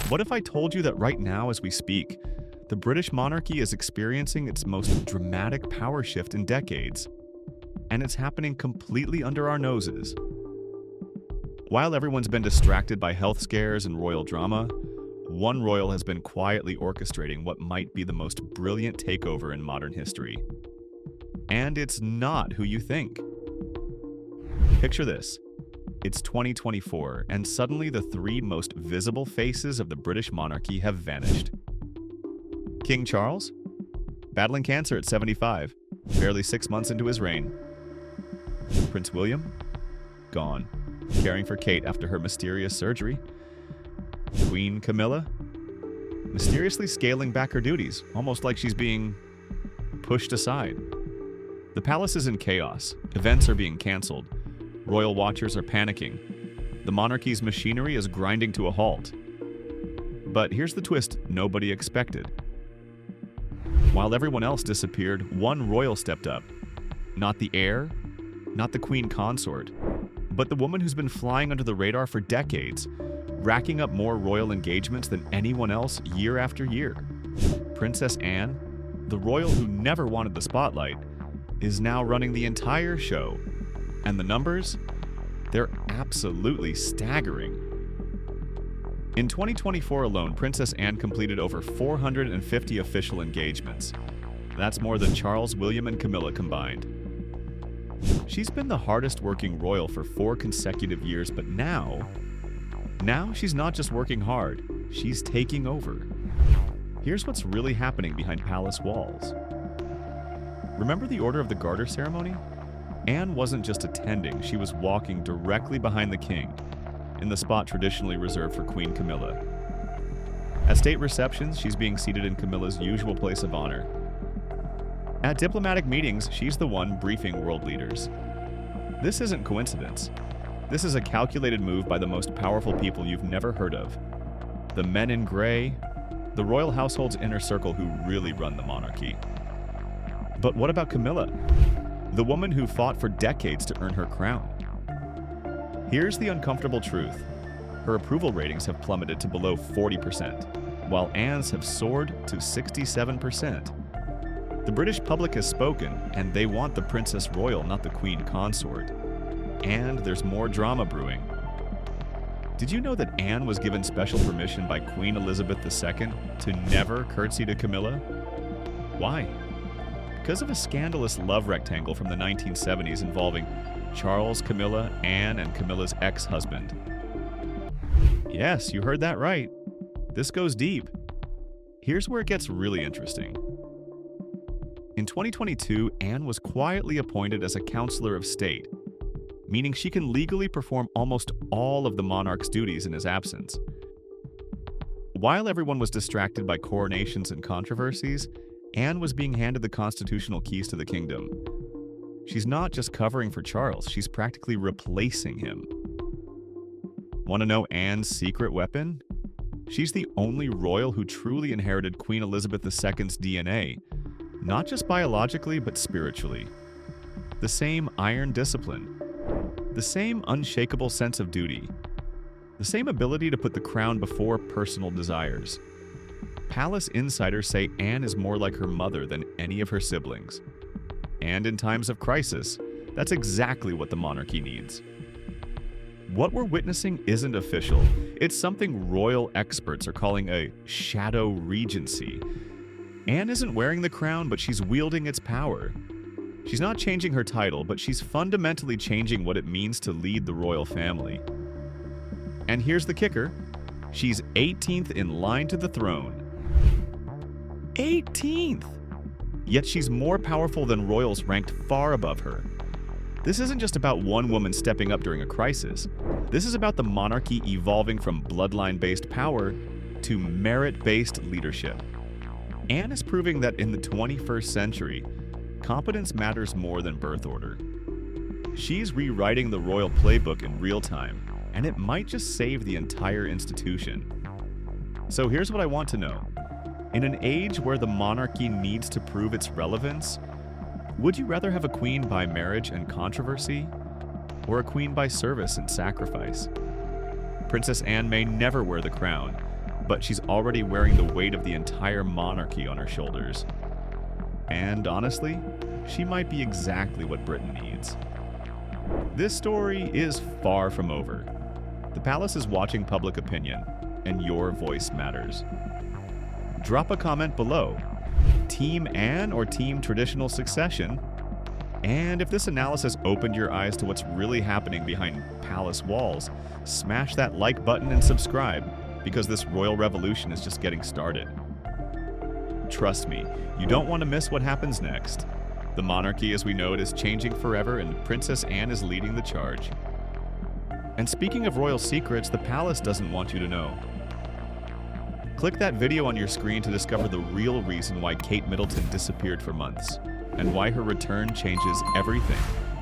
What if I told you that right now, as we speak, the British monarchy is experiencing its most dramatic power shift in decades, and it's happening completely under our noses? While everyone's been distracted by health scares and royal drama, one royal has been quietly orchestrating what might be the most brilliant takeover in modern history. And it's not who you think. Picture this. It's 2024, and suddenly the three most visible faces of the British monarchy have vanished. King Charles, battling cancer at 75, barely 6 months into his reign. Prince William, gone, caring for Kate after her mysterious surgery. Queen Camilla, mysteriously scaling back her duties, almost like she's being pushed aside. The palace is in chaos, events are being cancelled, royal watchers are panicking, the monarchy's machinery is grinding to a halt. But here's the twist nobody expected. While everyone else disappeared, one royal stepped up. Not the heir, not the Queen Consort, but the woman who's been flying under the radar for decades, racking up more royal engagements than anyone else year after year. Princess Anne, the royal who never wanted the spotlight, is now running the entire show. And the numbers? They're absolutely staggering. In 2024 alone, Princess Anne completed over 450 official engagements. That's more than Charles, William, and Camilla combined. She's been the hardest working royal for 4 consecutive years, but now she's not just working hard, she's taking over. Here's what's really happening behind palace walls. Remember the Order of the Garter ceremony? Anne wasn't just attending, she was walking directly behind the king, in the spot traditionally reserved for Queen Camilla. At state receptions, she's being seated in Camilla's usual place of honor. At diplomatic meetings, she's the one briefing world leaders. This isn't coincidence. This is a calculated move by the most powerful people you've never heard of. The men in gray, the royal household's inner circle who really run the monarchy. But what about Camilla? The woman who fought for decades to earn her crown. Here's the uncomfortable truth. Her approval ratings have plummeted to below 40%, while Anne's have soared to 67%. The British public has spoken, and they want the Princess Royal, not the Queen Consort. And there's more drama brewing. Did you know that Anne was given special permission by Queen Elizabeth II to never curtsy to Camilla? Why? Because of a scandalous love rectangle from the 1970s involving Charles, Camilla, Anne, and Camilla's ex-husband. Yes, you heard that right. This goes deep. Here's where it gets really interesting. In 2022, Anne was quietly appointed as a counselor of state, meaning she can legally perform almost all of the monarch's duties in his absence. While everyone was distracted by coronations and controversies, Anne was being handed the constitutional keys to the kingdom. She's not just covering for Charles, she's practically replacing him. Want to know Anne's secret weapon? She's the only royal who truly inherited Queen Elizabeth II's DNA, not just biologically, but spiritually. The same iron discipline, the same unshakable sense of duty, the same ability to put the crown before personal desires. Palace insiders say Anne is more like her mother than any of her siblings. And in times of crisis, that's exactly what the monarchy needs. What we're witnessing isn't official. It's something royal experts are calling a shadow regency. Anne isn't wearing the crown, but she's wielding its power. She's not changing her title, but she's fundamentally changing what it means to lead the royal family. And here's the kicker. She's 18th in line to the throne. 18th! Yet she's more powerful than royals ranked far above her. This isn't just about one woman stepping up during a crisis. This is about the monarchy evolving from bloodline-based power to merit-based leadership. Anne is proving that in the 21st century, competence matters more than birth order. She's rewriting the royal playbook in real time, and it might just save the entire institution. So here's what I want to know. In an age where the monarchy needs to prove its relevance, would you rather have a queen by marriage and controversy, or a queen by service and sacrifice? Princess Anne may never wear the crown, but she's already wearing the weight of the entire monarchy on her shoulders. And honestly, she might be exactly what Britain needs. This story is far from over. The palace is watching public opinion, and your voice matters. Drop a comment below. Team Anne or Team Traditional Succession? And if this analysis opened your eyes to what's really happening behind palace walls, smash that like button and subscribe, because this royal revolution is just getting started. Trust me, you don't want to miss what happens next. The monarchy as we know it is changing forever, and Princess Anne is leading the charge. And speaking of royal secrets, the palace doesn't want you to know. Click that video on your screen to discover the real reason why Kate Middleton disappeared for months, and why her return changes everything.